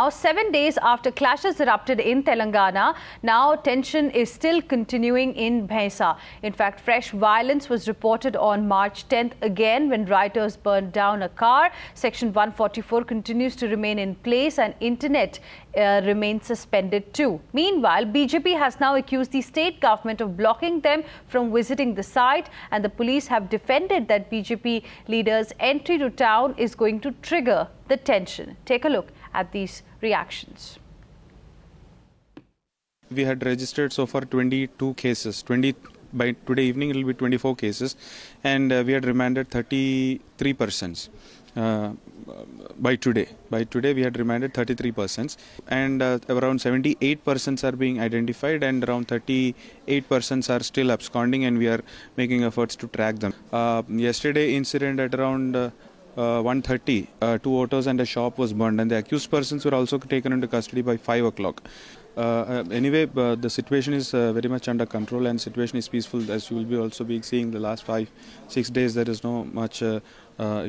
Now, 7 days after clashes erupted in Telangana, now tension is still continuing in Bhainsa. In fact, fresh violence was reported on March 10th again when rioters burned down a car. Section 144 continues to remain in place and internet remains suspended too. Meanwhile, BJP has now accused the state government of blocking them from visiting the site, and the police have defended that BJP leaders' entry to town is going to trigger the tension. Take a look at these reactions. We had registered so far 22 cases. By today evening it will be 24 cases, and we had remanded 33 persons. By today we had remanded 33 persons, and around 78 persons are being identified, and around 38 persons are still absconding, and we are making efforts to track them. Yesterday incident at around 1:30, 2 autos and a shop was burned, and the accused persons were also taken into custody by 5 o'clock. Anyway, the situation is very much under control, and situation is peaceful. As you will be also be seeing the last 5-6 days, there is no much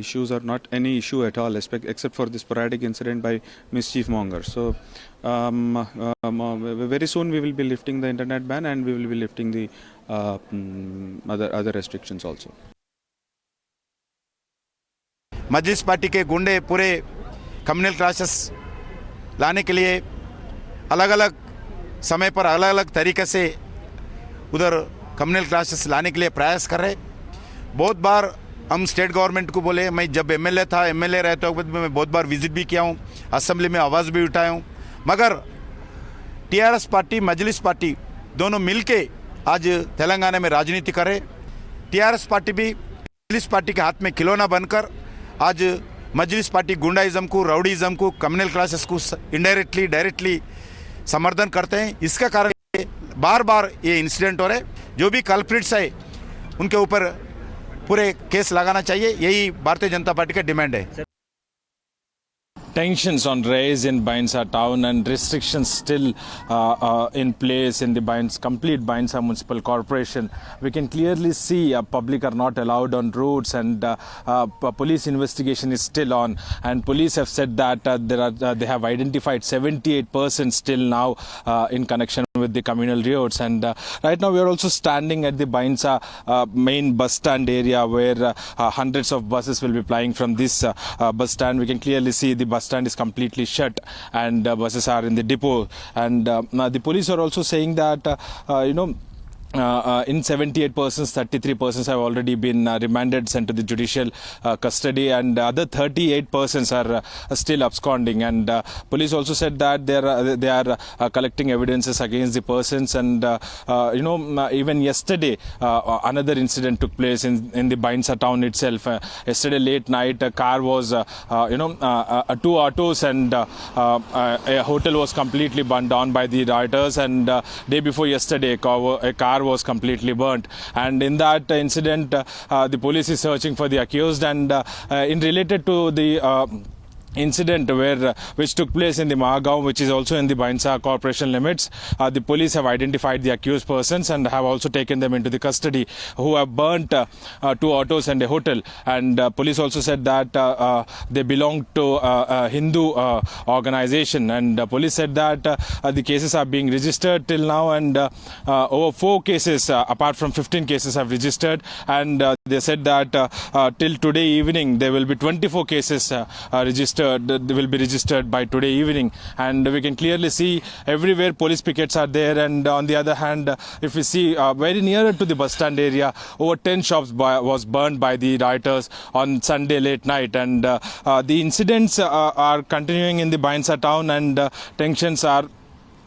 issues or not any issue at all, except for this sporadic incident by mischief mongers. So very soon we will be lifting the internet ban, and we will be lifting the other restrictions also. Majlis party के गुंडे पूरे communal classes लाने के लिए अलग अलग समय पर अलग अलग तरीके से उधर कम्युनल क्लासेस लाने के लिए प्रयास कर रहे। बहुत बार हम स्टेट गवर्नमेंट को बोले, मैं जब एमएलए रहते वक्त मैं बहुत बार विजिट भी किया हूँ, असेंबली में आवाज़ भी उठाया हूँ, मगर टीआरएस पार्टी मजलिस पार्टी दोनों मिलके आज तेलंगाना में राजनीति करे। टीआरएस पार्टी भी मजलिस पार्टी के हाथ में खिलौना बनकर आज मजलिस पार्टी गुंडाइज्म को, राउडीज्म को, कम्युनल क्लासेस को इनडायरेक्टली डायरेक्टली समर्थन करते हैं। इसका कारण बार बार ये इंसिडेंट हो रहे। जो भी कल्प्रिट्स है उनके ऊपर पूरे केस लगाना चाहिए, यही भारतीय जनता पार्टी का डिमांड है। Tensions on rise in Bhainsa town and restrictions still in place in the complete Bhainsa Municipal Corporation. We can clearly see public are not allowed on roads, and police investigation is still on. And police have said that they have identified 78 persons still now in connection with the communal riots. And right now we are also standing at the Bhainsa main bus stand area, where hundreds of buses will be plying from this bus stand. We can clearly see the bus stand is completely shut, and buses are in the depot. And the police are also saying that in 78 persons, 33 persons have already been remanded, sent to the judicial custody, and other 38 persons are still absconding. And police also said that they are collecting evidences against the persons. And even yesterday another incident took place in the Bhainsa town itself. Yesterday late night, a car was 2 autos and a hotel was completely burned down by the rioters. And day before yesterday, a car was completely burnt, and in that incident the police is searching for the accused. And in related to the incident which took place in the Mahagaon, which is also in the Bhainsa corporation limits, the police have identified the accused persons and have also taken them into the custody, who have burnt 2 autos and a hotel. And police also said that they belong to a Hindu organization. And police said that the cases are being registered till now, and over 4 cases apart from 15 cases have registered. And they said that till today evening there will be 24 cases registered. They will be registered by today evening, and we can clearly see everywhere police pickets are there. And on the other hand, if we see very nearer to the bus stand area, over 10 shops was burned by the rioters on Sunday late night. And the incidents are continuing in the Bhainsa town, and tensions are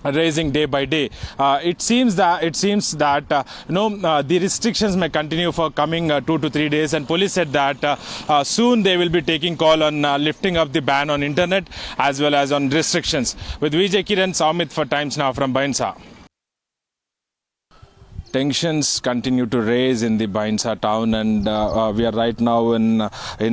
raising day by day. It seems that the restrictions may continue for coming 2 to 3 days, and police said that soon they will be taking call on lifting up the ban on internet as well as on restrictions. With Vijay Kiran, Samit for Times Now from Bhainsa. tensions continue to raise in the Bainsa town, and we are right now in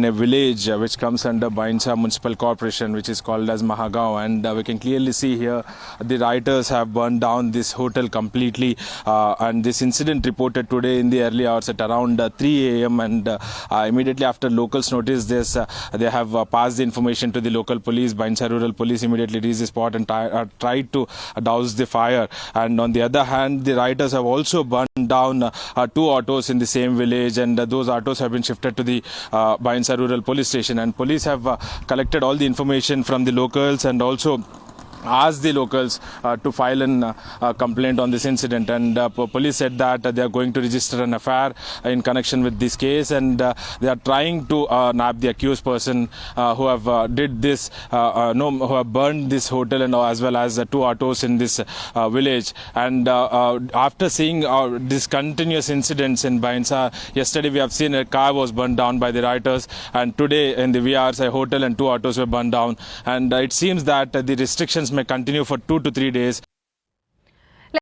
a village which comes under Bainsa Municipal Corporation, which is called as Mahagaon, and we can clearly see here the rioters have burned down this hotel completely, and this incident reported today in the early hours at around 3 a.m. and immediately after locals noticed this, they have passed the information to the local police. Bainsa Rural Police immediately reached the spot and tried to douse the fire. And on the other hand, the rioters have also burned down 2 autos in the same village, and those autos have been shifted to the Bainsa Rural Police Station, and police have collected all the information from the locals and also asked the locals to file a complaint on this incident, and police said that they are going to register an FIR in connection with this case, and they are trying to nab the accused person who have did this, who have burned this hotel and as well as 2 autos in this village. And after seeing these continuous incidents in Bainsa, yesterday we have seen a car was burned down by the rioters, and today in the VRs a hotel and 2 autos were burned down, and it seems that the restrictions may continue for 2 to 3 days.